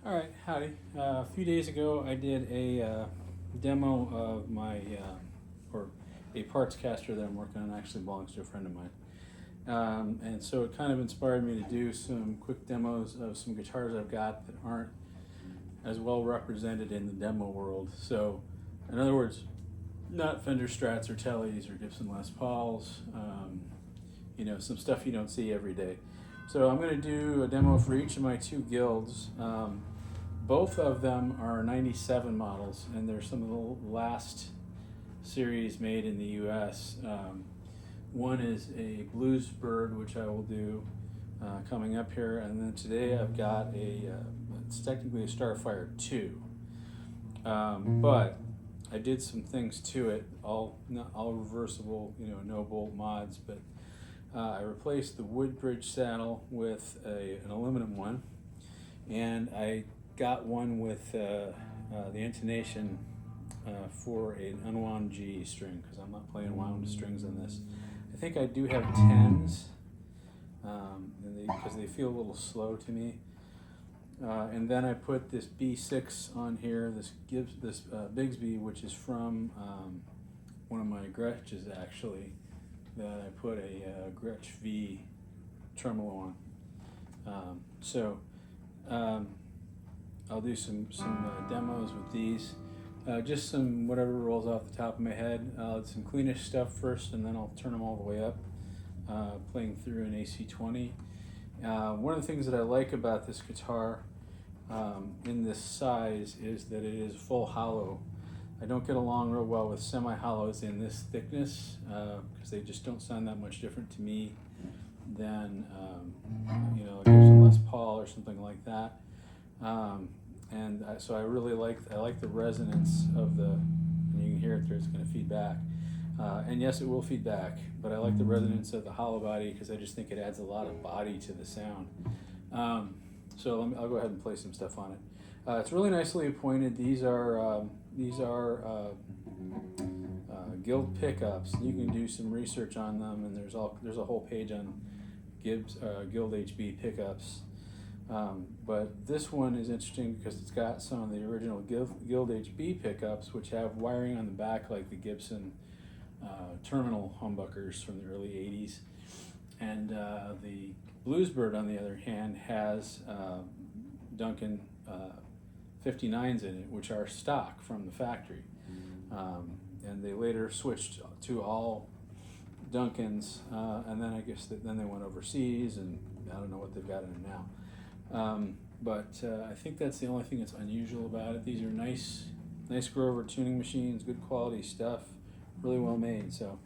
All right, howdy. A few days ago, I did a demo of or a parts caster that I'm working on. Actually belongs to a friend of mine, and so it kind of inspired me to do some quick demos of some guitars I've got that aren't as well represented in the demo world. So, in other words, not Fender Strats or Tellys or Gibson Les Pauls. Some stuff you don't see every day. So I'm going to do a demo for each of my two guilds. Both of them are 97 models, and they're some of the last series made in the US. One is a Blues Bird, which I will do coming up here, and then today I've got it's technically a Starfire II. But I did some things to it, all reversible, no bolt mods, but I replaced the wood bridge saddle with an aluminum one, and I got one with the intonation for an unwound G string, because I'm not playing wound strings on this. I think I do have 10s, because they feel a little slow to me. And then I put this B6 on here, this Bigsby, which is from one of my Gretches actually, that I put a Gretsch V tremolo on. I'll do some demos with these. Just some whatever rolls off the top of my head. I'll do some cleanish stuff first, and then I'll turn them all the way up, playing through an AC20. One of the things that I like about this guitar in this size is that it is full hollow. I don't get along real well with semi-hollows in this thickness because they just don't sound that much different to me than a Gibson Les Paul or something like that. So I really like the resonance of and you can hear it there, it's going to feed back. And yes, it will feed back, but I like the resonance of the hollow body because I just think it adds a lot of body to the sound. I'll go ahead and play some stuff on it. It's really nicely appointed. These are Guild pickups. You can do some research on them, and there's a whole page on Guild HB pickups. But this one is interesting because it's got some of the original Guild HB pickups, which have wiring on the back like the Gibson terminal humbuckers from the early 80s. And the Bluesbird, on the other hand, has Duncan 59s in it, which are stock from the factory. And they later switched to all Duncans, and then I guess then they went overseas, and I don't know what they've got in it now. But I think that's the only thing that's unusual about it. These are nice Grover tuning machines, good quality stuff, really well made. So.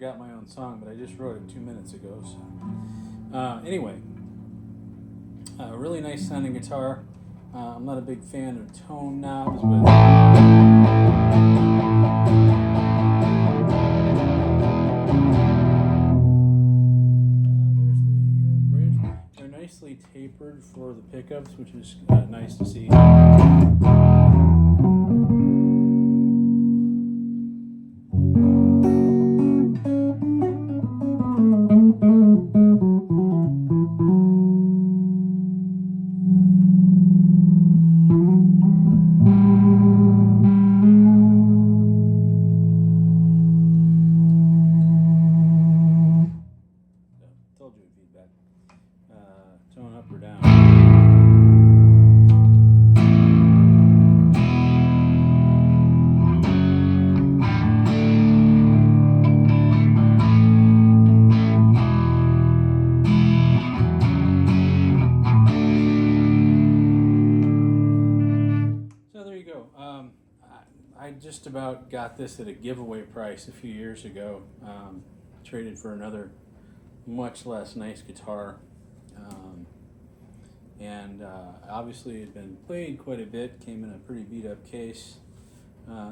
forgot my own song, but I just wrote it 2 minutes ago. So anyway, really nice sounding guitar. I'm not a big fan of tone knobs, but there's the bridge. They're nicely tapered for the pickups, which is nice to see. Told you feedback. Tone up or down. So there you go. I just about got this at a giveaway price a few years ago. Traded for another much less nice guitar. And obviously it had been played quite a bit, came in a pretty beat up case.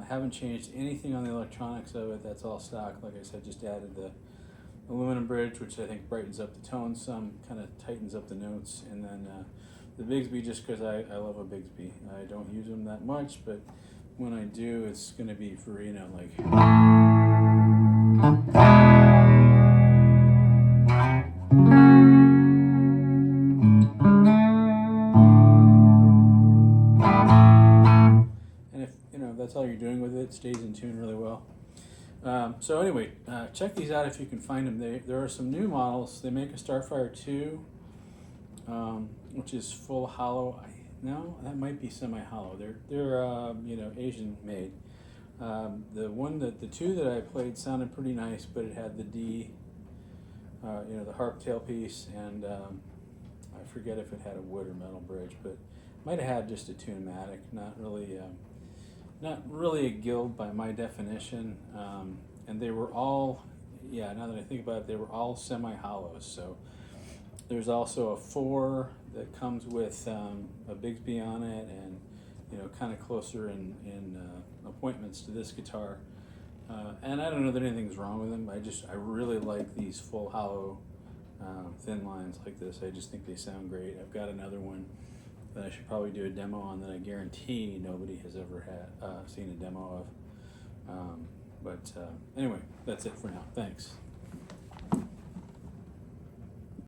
Haven't changed anything on the electronics of it, that's all stock. Like I said, just added the aluminum bridge, which I think brightens up the tone some, kind of tightens up the notes, and then the Bigsby, just because I love a Bigsby. I don't use them that much, but when I do, it's going to be for, you know, like... And if, you know, that's all you're doing with it, it stays in tune really well. So anyway, check these out if you can find them. There are some new models. They make a Starfire II, which is full hollow. No, that might be semi-hollow. They're you know, Asian made. The two that I played sounded pretty nice, but it had the D, you know, the harp tailpiece, and I forget if it had a wood or metal bridge, but might have had just a tune-o-matic. Not really a guild by my definition, and they were all, yeah, now that I think about it, they were all semi-hollows. So there's also a 4 that comes with a Bigsby on it, and, you know, kind of closer in appointments to this guitar. And I don't know that anything's wrong with them. I really like these full hollow thin lines like this. I just think they sound great. I've got another one that I should probably do a demo on that I guarantee nobody has ever seen a demo of. But anyway, that's it for now. Thanks.